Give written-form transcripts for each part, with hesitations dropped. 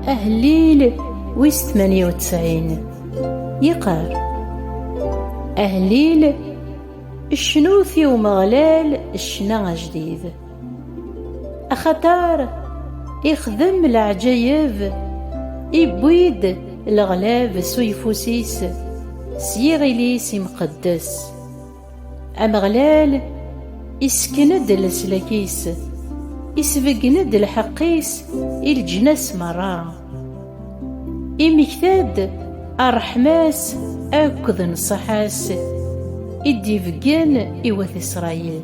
أهليل ويس 98 يقار أهليل الشنوثي ومغلال الشنا جديد أخطار يخدم العجايب يبويد الغلاب سويفوسيس سيغيليس مقدس أمغلال يسكند السلاكيس يسبقند الحقيس الجناس مرة إمكتاد الرحماس أكد نصحاس إديفقان إوث إسرائيل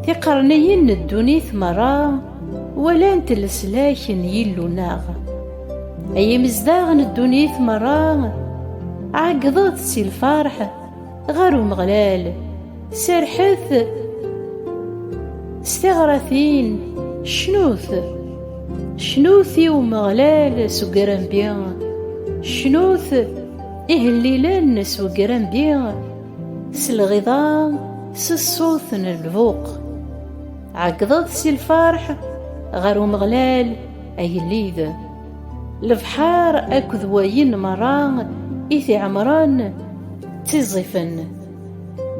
تقرنين الدنيث مرة ولا انت السلاكن يلو ناغ أي مزداغن الدنيث مرة عقضت سي الفرح غارو مغلال سرحث استغرثين شنوثي ومغلال سوقران بيان شنوث إهليلان سوقران بيان سالغضام سالصوثن الفوق عقضت سي الفرح غارو مغلال أي الليذ البحار أكذ وين مران إثي عمران تزفن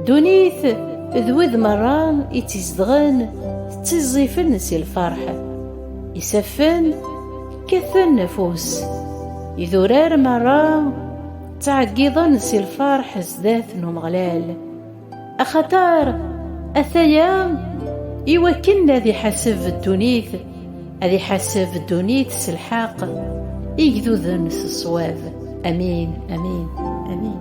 دونيث ذوذ مران إتزدغن تزفن سي الفرح يسفن كثن نفوس يذرار مران تعقيضن سي الفرح زداث مغلال أخطار أثيام يوكلنا ذي حسب الدونيث هذي حسب الدونيث سلحاق يقذو ذنس الصواب. أمين أمين أمين.